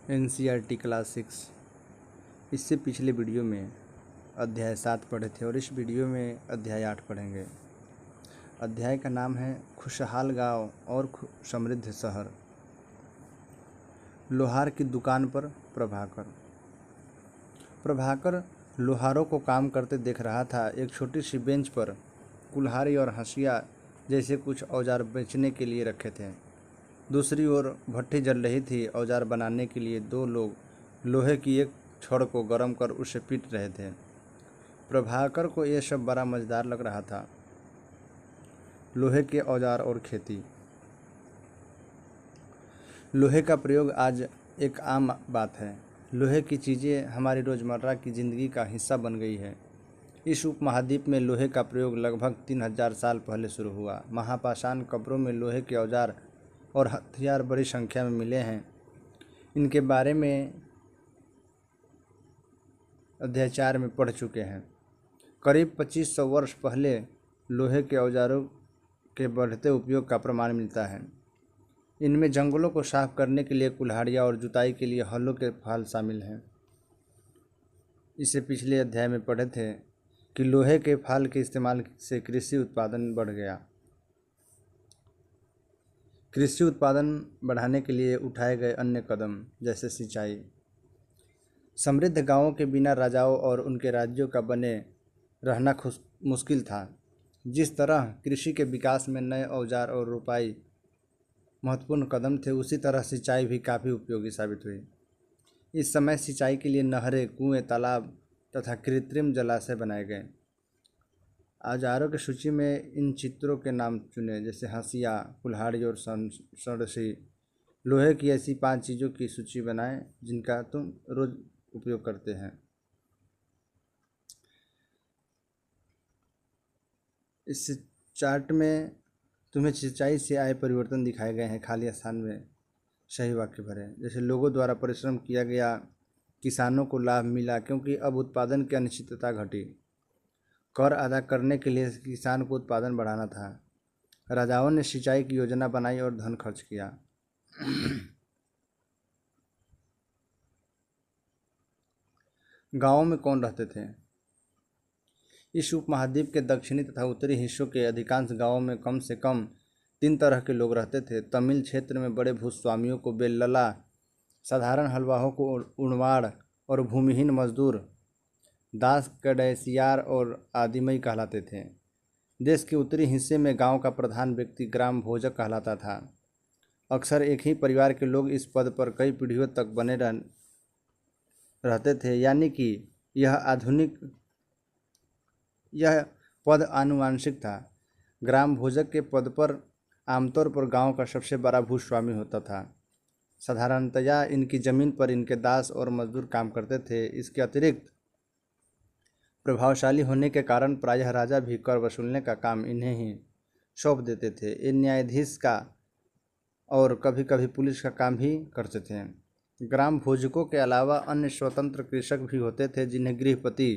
NCERT class 6। इससे पिछले video में अध्याय 7 पढ़े थे और इस वीडियो में अध्याय 8 पढ़ेंगे। अध्याय का नाम है खुशहाल गांव और समृद्ध शहर। लोहार की दुकान पर प्रभाकर लोहारों को काम करते देख रहा था। एक छोटी सी बेंच पर कुल्हाड़ी और हंसिया जैसे कुछ औजार बेचने के लिए रखे थे। दूसरी ओर भट्ठी जल रही थी। औजार बनाने के लिए दो लोग लोहे की एक छड़ को गर्म कर उसे पीट रहे थे। प्रभाकर को यह सब बड़ा मजेदार लग रहा था। लोहे के औजार और खेती। लोहे का प्रयोग आज एक आम बात है। लोहे की चीज़ें हमारी रोज़मर्रा की ज़िंदगी का हिस्सा बन गई है। इस उपमहाद्वीप में लोहे का प्रयोग लगभग 3000 साल पहले शुरू हुआ। महापाषाण कब्रों में लोहे के औजार और हथियार बड़ी संख्या में मिले हैं। इनके बारे में अध्याय 4 में पढ़ चुके हैं। करीब 2500 वर्ष पहले लोहे के औजारों के बढ़ते उपयोग का प्रमाण मिलता है। इनमें जंगलों को साफ करने के लिए कुल्हाड़ियाँ और जुताई के लिए हलों के फाल शामिल हैं। इससे पिछले अध्याय में पढ़े थे कि लोहे के फाल के इस्तेमाल से कृषि उत्पादन बढ़ गया। कृषि उत्पादन बढ़ाने के लिए उठाए गए अन्य कदम जैसे सिंचाई। समृद्ध गांवों के बिना राजाओं और उनके राज्यों का बने रहना मुश्किल था। जिस तरह कृषि के विकास में नए औजार और रोपाई महत्वपूर्ण कदम थे, उसी तरह सिंचाई भी काफ़ी उपयोगी साबित हुई। इस समय सिंचाई के लिए नहरें, कुएं, तालाब तथा कृत्रिम जलाशय बनाए गए। औजारों की सूची में इन चित्रों के नाम चुने जैसे हंसिया, कुल्हाड़ी और सड़सी। लोहे की ऐसी 5 चीज़ों की सूची बनाएं जिनका तुम रोज़ उपयोग करते हैं। इस चार्ट में तुम्हें सिंचाई से आए परिवर्तन दिखाए गए हैं। खाली स्थान में सही वाक्य भरें। जैसे लोगों द्वारा परिश्रम किया गया, किसानों को लाभ मिला क्योंकि अब उत्पादन की अनिश्चितता घटी। कर अदा करने के लिए किसान को उत्पादन बढ़ाना था। राजाओं ने सिंचाई की योजना बनाई और धन खर्च किया। गांवों में कौन रहते थे? इस उपमहाद्वीप के दक्षिणी तथा उत्तरी हिस्सों के अधिकांश गांवों में कम से कम 3 तरह के लोग रहते थे। तमिल क्षेत्र में बड़े भूस्वामियों को बेल्लला, साधारण हलवाहों को उणवाड़ और भूमिहीन मजदूर दास कड़ैसियार और आदिमई कहलाते थे। देश के उत्तरी हिस्से में गांव का प्रधान व्यक्ति ग्राम भोजक कहलाता था। अक्सर एक ही परिवार के लोग इस पद पर कई पीढ़ियों तक बने रहते थे, यानी कि यह पद आनुवांशिक था। ग्राम भोजक के पद पर आमतौर पर गांव का सबसे बड़ा भूस्वामी होता था। साधारणतया इनकी जमीन पर इनके दास और मजदूर काम करते थे। इसके अतिरिक्त प्रभावशाली होने के कारण प्रायः राजा भी कर वसूलने का काम इन्हें ही सौंप देते थे। ये न्यायाधीश का और कभी कभी पुलिस का काम भी करते थे। ग्राम भोजकों के अलावा अन्य स्वतंत्र कृषक भी होते थे जिन्हें गृहपति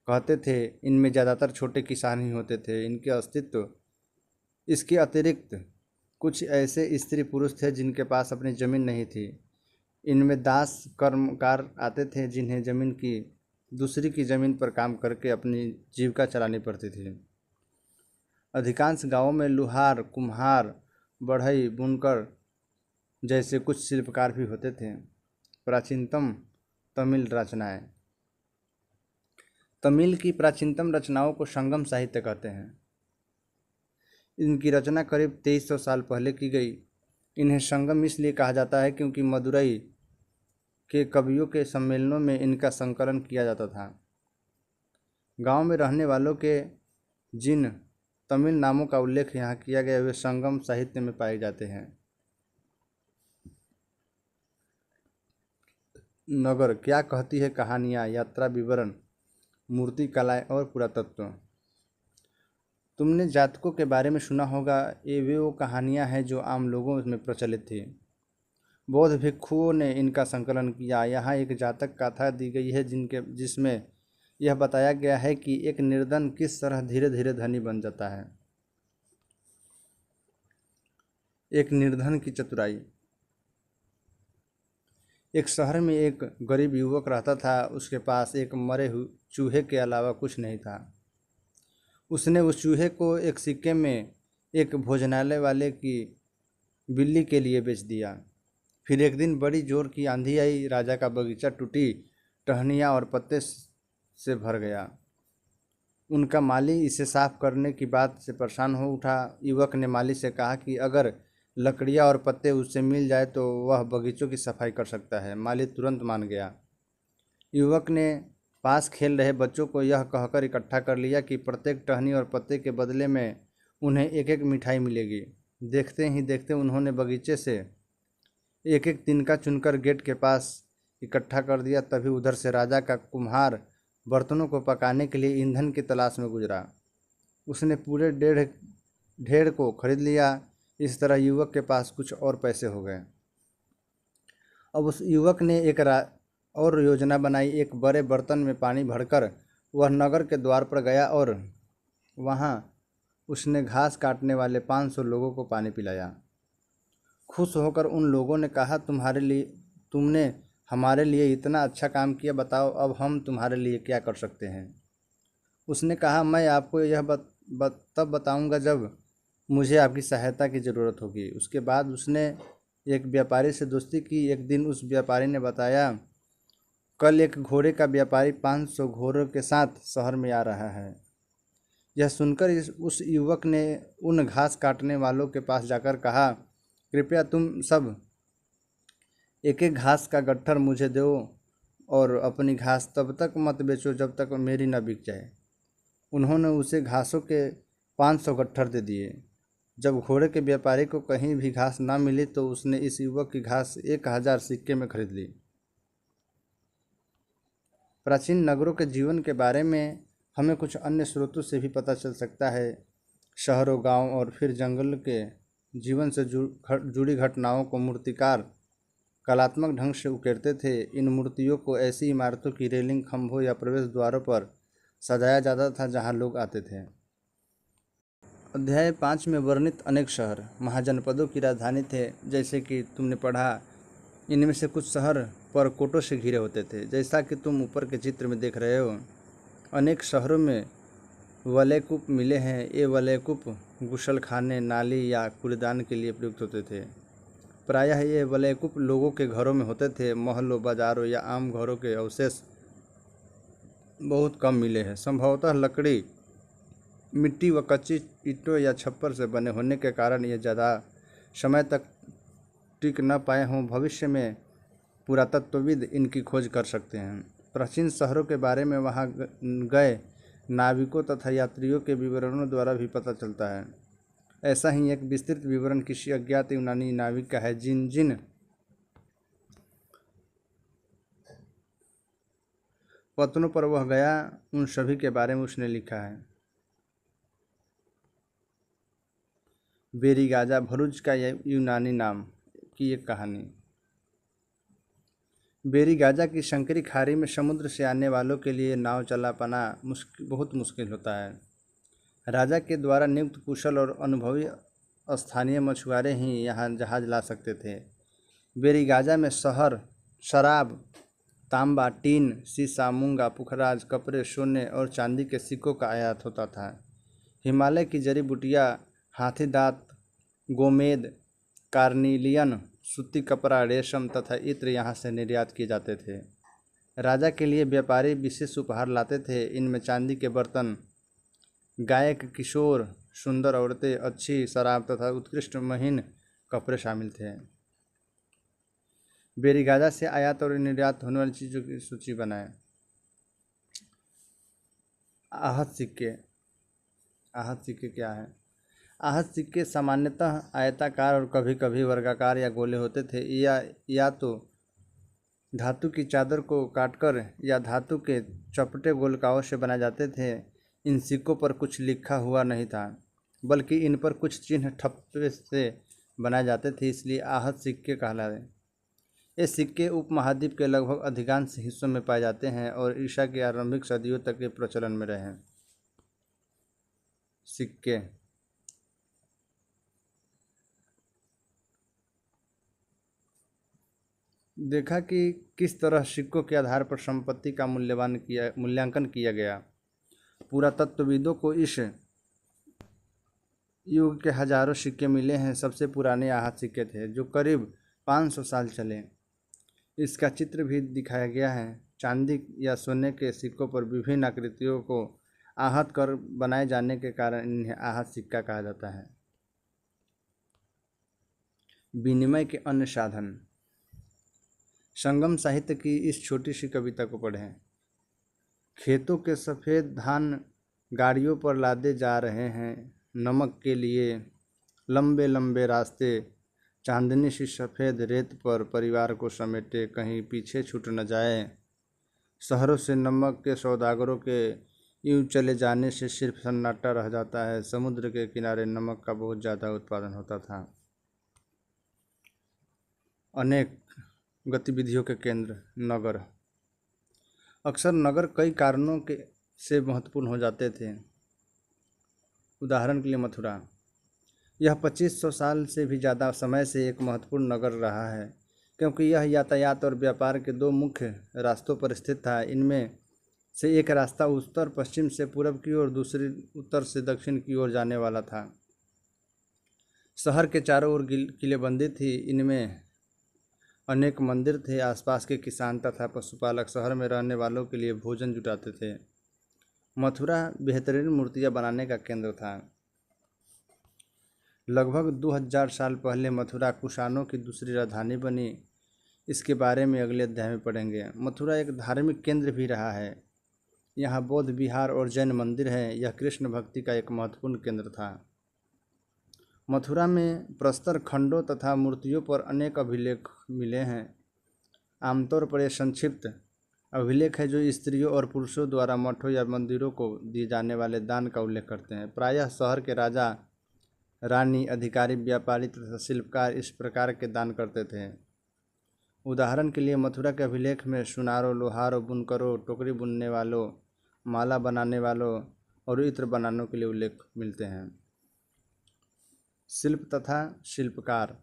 कहते थे। इनमें ज़्यादातर छोटे किसान ही होते थे। इसके अतिरिक्त कुछ ऐसे स्त्री पुरुष थे जिनके पास अपनी ज़मीन नहीं थी। इनमें दास कर्मकार आते थे जिन्हें दूसरी की ज़मीन पर काम करके अपनी जीविका चलानी पड़ती थी। अधिकांश गांवों में लुहार, कुम्हार, बढ़ई, बुनकर जैसे कुछ शिल्पकार भी होते थे। प्राचीनतम तमिल रचनाएं। तमिल की प्राचीनतम रचनाओं को संगम साहित्य कहते हैं। इनकी रचना करीब 2300 साल पहले की गई। इन्हें संगम इसलिए कहा जाता है क्योंकि मदुरई के कवियों के सम्मेलनों में इनका संकलन किया जाता था। गांव में रहने वालों के जिन तमिल नामों का उल्लेख यहाँ किया गया वे संगम साहित्य में पाए जाते हैं। नगर क्या कहती है कहानियाँ, यात्रा विवरण, मूर्ति कलाएँ और पुरातत्व। तुमने जातकों के बारे में सुना होगा। ये वो कहानियाँ हैं जो आम लोगों में प्रचलित थी। बौद्ध भिक्षुओं ने इनका संकलन किया। यहाँ एक जातक कथा दी गई है जिसमें यह बताया गया है कि एक निर्धन किस तरह धीरे धीरे धनी बन जाता है। एक निर्धन की चतुराई। एक शहर में एक गरीब युवक रहता था। उसके पास एक मरे हुए चूहे के अलावा कुछ नहीं था। उसने उस चूहे को एक सिक्के में एक भोजनालय वाले की बिल्ली के लिए बेच दिया। फिर एक दिन बड़ी जोर की आंधी आई। राजा का बगीचा टूटी टहनियाँ और पत्ते से भर गया। उनका माली इसे साफ करने की बात से परेशान हो उठा। युवक ने माली से कहा कि अगर लकड़ियाँ और पत्ते उससे मिल जाए तो वह बगीचों की सफाई कर सकता है। माली तुरंत मान गया। युवक ने पास खेल रहे बच्चों को यह कहकर इकट्ठा कर लिया कि प्रत्येक टहनी और पत्ते के बदले में उन्हें एक एक मिठाई मिलेगी। देखते ही देखते उन्होंने बगीचे से एक एक तिनका चुनकर गेट के पास इकट्ठा कर दिया। तभी उधर से राजा का कुम्हार बर्तनों को पकाने के लिए ईंधन की तलाश में गुजरा। उसने पूरे ढेर को खरीद लिया। इस तरह युवक के पास कुछ और पैसे हो गए। अब उस युवक ने एक और योजना बनाई। एक बड़े बर्तन में पानी भरकर वह नगर के द्वार पर गया और वहाँ उसने घास काटने वाले 500 लोगों को पानी पिलाया। खुश होकर उन लोगों ने कहा, तुमने हमारे लिए इतना अच्छा काम किया, बताओ अब हम तुम्हारे लिए क्या कर सकते हैं। उसने कहा, मैं आपको यह तब बताऊंगा जब मुझे आपकी सहायता की ज़रूरत होगी। उसके बाद उसने एक व्यापारी से दोस्ती की। एक दिन उस व्यापारी ने बताया, कल एक घोड़े का व्यापारी 500 घोड़ों के साथ शहर में आ रहा है। यह सुनकर उस युवक ने उन घास काटने वालों के पास जाकर कहा, कृपया तुम सब एक एक घास का गट्ठर मुझे दो और अपनी घास तब तक मत बेचो जब तक मेरी न बिक जाए। उन्होंने उसे घासों के 500 गट्ठर दे दिए। जब घोड़े के व्यापारी को कहीं भी घास ना मिली तो उसने इस युवक की घास 1000 सिक्के में खरीद ली। प्राचीन नगरों के जीवन के बारे में हमें कुछ अन्य स्रोतों से भी पता चल सकता है। शहरों, गांव और फिर जंगल के जीवन से जुड़ी घटनाओं को मूर्तिकार कलात्मक ढंग से उकेरते थे। इन मूर्तियों को ऐसी इमारतों की रेलिंग, खंभों या प्रवेश द्वारों पर सजाया जाता था जहां लोग आते थे। अध्याय 5 में वर्णित अनेक शहर महाजनपदों की राजधानी थे। जैसे कि तुमने पढ़ा, इनमें से कुछ शहर परकोटों से घिरे होते थे, जैसा कि तुम ऊपर के चित्र में देख रहे हो। अनेक शहरों में वलयकूप मिले हैं। ये वलयकूप गुसलखाने, नाली या कूड़ेदान के लिए प्रयुक्त होते थे। प्रायः ये वलयकूप लोगों के घरों में होते थे। महलों, बाजारों या आम घरों के अवशेष बहुत कम मिले हैं। संभवतः लकड़ी, मिट्टी व कच्ची ईंटों या छप्पर से बने होने के कारण ये ज़्यादा समय तक टिक न पाए हों। भविष्य में पुरातत्वविद इनकी खोज कर सकते हैं। प्राचीन शहरों के बारे में वहाँ गए नाविकों तथा यात्रियों के विवरणों द्वारा भी पता चलता है। ऐसा ही एक विस्तृत विवरण किसी अज्ञात यूनानी नाविक का है। जिन जिन पत्तनों पर वह गया उन सभी के बारे में उसने लिखा है। बेरीगाजा, भरूच का यूनानी नाम की एक कहानी। बेरीगाजा की संकरी खाड़ी में समुद्र से आने वालों के लिए नाव चला पाना बहुत मुश्किल होता है। राजा के द्वारा नियुक्त कुशल और अनुभवी स्थानीय मछुआरे ही यहाँ जहाज ला सकते थे। बेरीगाजा में शराब, तांबा, टीन, सीसा, मूंगा, पुखराज, कपड़े, सोने और चांदी के सिक्कों का आयात होता था। हिमालय की जड़ी बूटियाँ, हाथी दांत, गोमेद, कार्निलियन, सूती कपड़ा, रेशम तथा इत्र यहाँ से निर्यात किए जाते थे। राजा के लिए व्यापारी विशेष उपहार लाते थे। इनमें चांदी के बर्तन, गायक किशोर, सुंदर औरतें, अच्छी शराब तथा उत्कृष्ट महीन कपड़े शामिल थे। बेरीगाजा से आयात और निर्यात होने वाली चीज़ों की सूची बनाएं। आहत सिक्के। आहत सिक्के क्या है? आहत सिक्के सामान्यतः आयताकार और कभी कभी वर्गाकार या गोले होते थे। या तो धातु की चादर को काटकर या धातु के चपटे गोलकाओं से बनाए जाते थे। इन सिक्कों पर कुछ लिखा हुआ नहीं था, बल्कि इन पर कुछ चिन्ह ठप्पे से बनाए जाते थे, इसलिए आहत सिक्के कहलाए। ये सिक्के उपमहाद्वीप के लगभग अधिकांश हिस्सों में पाए जाते हैं और ईसा के आरंभिक सदियों तक ये प्रचलन में रहे। सिक्के देखा कि किस तरह सिक्कों के आधार पर संपत्ति का मूल्यांकन किया गया। पुरातत्वविदों को इस युग के हजारों सिक्के मिले हैं। सबसे पुराने आहत सिक्के थे जो करीब 500 साल चले। इसका चित्र भी दिखाया गया है। चांदी या सोने के सिक्कों पर विभिन्न आकृतियों को आहत कर बनाए जाने के कारण इन्हें आहत सिक्का कहा जाता है। विनिमय के अन्य साधन। संगम साहित्य की इस छोटी सी कविता को पढ़ें। खेतों के सफ़ेद धान गाड़ियों पर लादे जा रहे हैं, नमक के लिए लंबे लंबे रास्ते, चांदनी सी सफ़ेद रेत पर परिवार को समेटे, कहीं पीछे छूट न जाए। शहरों से नमक के सौदागरों के यूं चले जाने से सिर्फ सन्नाटा रह जाता है। समुद्र के किनारे नमक का बहुत ज़्यादा उत्पादन होता था। अनेक गतिविधियों के केंद्र। नगर। अक्सर नगर कई कारणों के से महत्वपूर्ण हो जाते थे। उदाहरण के लिए मथुरा, यह 2500 साल से भी ज़्यादा समय से एक महत्वपूर्ण नगर रहा है, क्योंकि यह यातायात और व्यापार के दो मुख्य रास्तों पर स्थित था। इनमें से एक रास्ता उत्तर पश्चिम से पूर्व की ओर, दूसरी उत्तर से दक्षिण की ओर जाने वाला था। शहर के चारों ओर किलेबंदी थी। इनमें अनेक मंदिर थे। आसपास के किसान तथा पशुपालक शहर में रहने वालों के लिए भोजन जुटाते थे। मथुरा बेहतरीन मूर्तियां बनाने का केंद्र था। लगभग 2000 साल पहले मथुरा कुषाणों की दूसरी राजधानी बनी। इसके बारे में अगले अध्याय में पढ़ेंगे। मथुरा एक धार्मिक केंद्र भी रहा है। यहाँ बौद्ध विहार और जैन मंदिर हैं। यह कृष्ण भक्ति का एक महत्वपूर्ण केंद्र था। मथुरा में प्रस्तर खंडों तथा मूर्तियों पर अनेक अभिलेख मिले हैं। आमतौर पर ये संक्षिप्त अभिलेख है जो स्त्रियों और पुरुषों द्वारा मठों या मंदिरों को दिए जाने वाले दान का उल्लेख करते हैं। प्रायः शहर के राजा, रानी, अधिकारी, व्यापारी तथा शिल्पकार इस प्रकार के दान करते थे। उदाहरण के लिए मथुरा के अभिलेख में सुनारों, लोहारों, बुनकरों, टोकरी बुनने वालों, माला बनाने वालों और इत्र बनाने के लिए उल्लेख मिलते हैं। शिल्प तथा शिल्पकार।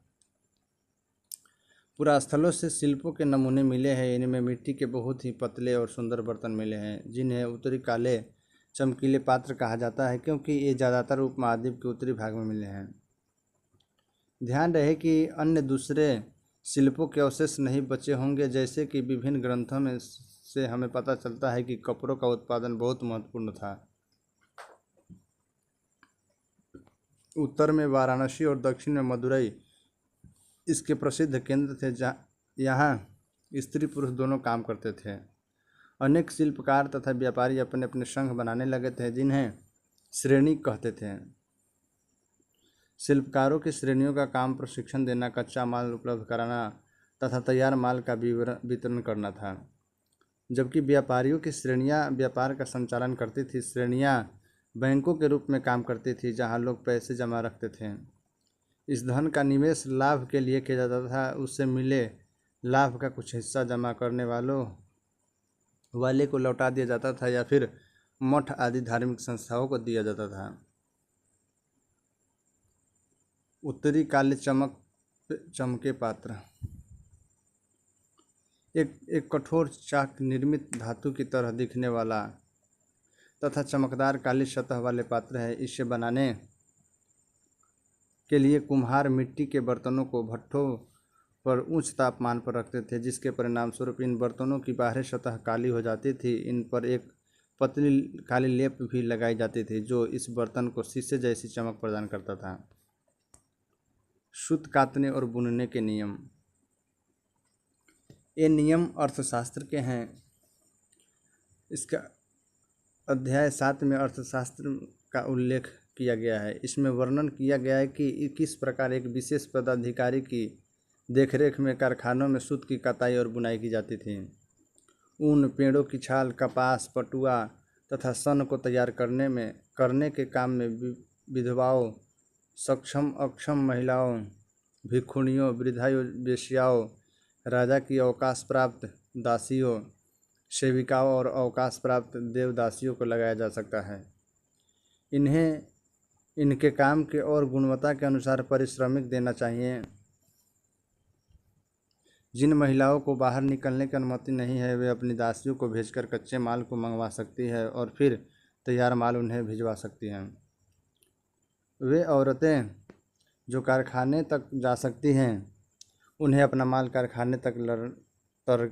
पुरास्थलों से शिल्पों के नमूने मिले हैं। इनमें मिट्टी के बहुत ही पतले और सुंदर बर्तन मिले हैं, जिन्हें उत्तरी काले चमकीले पात्र कहा जाता है, क्योंकि ये ज़्यादातर उपमहाद्वीप के उत्तरी भाग में मिले हैं। ध्यान रहे कि अन्य दूसरे शिल्पों के अवशेष नहीं बचे होंगे। जैसे कि विभिन्न ग्रंथों में से हमें पता चलता है कि कपड़ों का उत्पादन बहुत महत्वपूर्ण था। उत्तर में वाराणसी और दक्षिण में मदुरई इसके प्रसिद्ध केंद्र थे, जहाँ यहाँ स्त्री पुरुष दोनों काम करते थे। अनेक शिल्पकार तथा व्यापारी अपने अपने संघ बनाने लगे थे, जिन्हें श्रेणी कहते थे। शिल्पकारों की श्रेणियों का काम प्रशिक्षण देना, कच्चा माल उपलब्ध कराना तथा तैयार माल का वितरण करना था, जबकि व्यापारियों की श्रेणियाँ व्यापार का संचालन करती थी। श्रेणियाँ बैंकों के रूप में काम करती थी, जहाँ लोग पैसे जमा रखते थे। इस धन का निवेश लाभ के लिए किया जाता था। उससे मिले लाभ का कुछ हिस्सा जमा करने वाले को लौटा दिया जाता था या फिर मठ आदि धार्मिक संस्थाओं को दिया जाता था। उत्तरी काले चमके पात्र। एक कठोर चाक निर्मित धातु की तरह दिखने वाला तथा चमकदार काली सतह वाले पात्र है। इसे बनाने के लिए कुम्हार मिट्टी के बर्तनों को भट्ठों पर उच्च तापमान पर रखते थे, जिसके परिणाम स्वरूप इन बर्तनों की बाहरी सतह काली हो जाती थी। इन पर एक पतली काली लेप भी लगाई जाती थी, जो इस बर्तन को शीशे जैसी चमक प्रदान करता था। सूत कातने और बुनने के नियम। ये नियम अर्थशास्त्र के हैं। इसका अध्याय 7 में अर्थशास्त्र का उल्लेख किया गया है। इसमें वर्णन किया गया है कि किस प्रकार एक विशेष पदाधिकारी की देखरेख में कारखानों में सूत की कताई और बुनाई की जाती थी। ऊन, पेड़ों की छाल, कपास, पटुआ तथा सन को तैयार करने के काम में विधवाओं, सक्षम अक्षम महिलाओं, भिक्षुणियों, वृद्धा वेश्याओं, राजा की अवकाश प्राप्त दासियों, सेविकाओं और अवकाश प्राप्त देवदासियों को लगाया जा सकता है। इन्हें इनके काम के और गुणवत्ता के अनुसार पारिश्रमिक देना चाहिए। जिन महिलाओं को बाहर निकलने की अनुमति नहीं है वे अपनी दासियों को भेजकर कच्चे माल को मंगवा सकती है और फिर तैयार माल उन्हें भिजवा सकती हैं। वे औरतें जो कारखाने तक जा सकती हैं उन्हें अपना माल कारखाने तक तर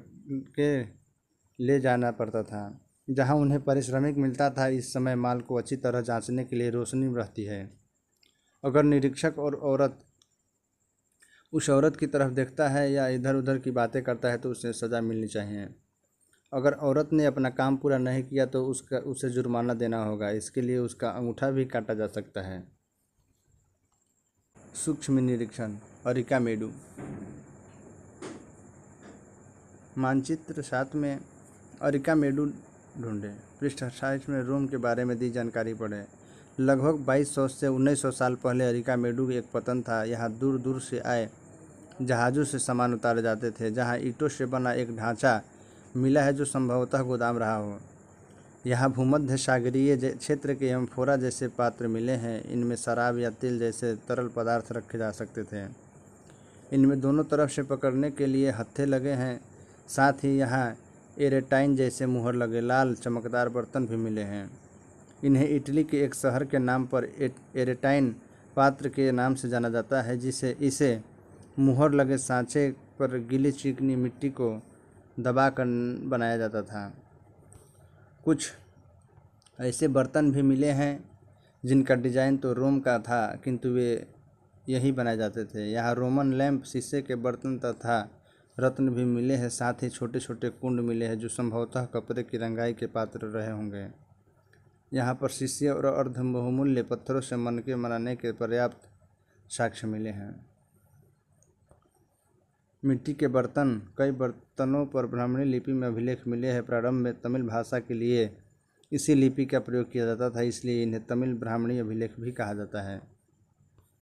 के ले जाना पड़ता था, जहां उन्हें पारिश्रमिक मिलता था। इस समय माल को अच्छी तरह जांचने के लिए रोशनी रहती है। अगर निरीक्षक और औरत उस औरत की तरफ देखता है या इधर उधर की बातें करता है तो उसे सज़ा मिलनी चाहिए। अगर औरत ने अपना काम पूरा नहीं किया तो उसे जुर्माना देना होगा। इसके लिए उसका अंगूठा भी काटा जा सकता है। सूक्ष्म निरीक्षण। अरिकामेडू। मानचित्र 7 में अरिकामेडू ढूंढें। पृष्ठ 28 में रोम के बारे में दी जानकारी पढ़ें। लगभग 2200 से 1900 साल पहले अरिकामेडू एक पतन था। यहाँ दूर दूर से आए जहाज़ों से सामान उतारे जाते थे। जहाँ ईंटों से बना एक ढांचा मिला है जो संभवतः गोदाम रहा हो। यहाँ भूमध्य सागरीय क्षेत्र के एम्फोरा जैसे पात्र मिले हैं। इनमें शराब या तेल जैसे तरल पदार्थ रखे जा सकते थे। इनमें दोनों तरफ से पकड़ने के लिए हत्थे लगे हैं। साथ ही यहाँ एरेटाइन जैसे मुहर लगे लाल चमकदार बर्तन भी मिले हैं। इन्हें इटली के एक शहर के नाम पर एरेटाइन पात्र के नाम से जाना जाता है, इसे मुहर लगे सांचे पर गीली चिकनी मिट्टी को दबाकर बनाया जाता था। कुछ ऐसे बर्तन भी मिले हैं जिनका डिजाइन तो रोम का था किंतु वे यही बनाए जाते थे। यहाँ रोमन लैंप, शीशे के बर्तन तथा रत्न भी मिले हैं। साथ ही छोटे छोटे कुंड मिले हैं जो संभवतः कपड़े की रंगाई के पात्र रहे होंगे। यहाँ पर शीशे और अर्धबहुमूल्य पत्थरों से मनके बनाने के पर्याप्त साक्ष्य मिले हैं। मिट्टी के बर्तन। कई बर्तनों पर ब्राह्मणी लिपि में अभिलेख मिले हैं। प्रारंभ में तमिल भाषा के लिए इसी लिपि का प्रयोग किया जाता था, इसलिए इन्हें तमिल ब्राह्मणी अभिलेख भी कहा जाता है।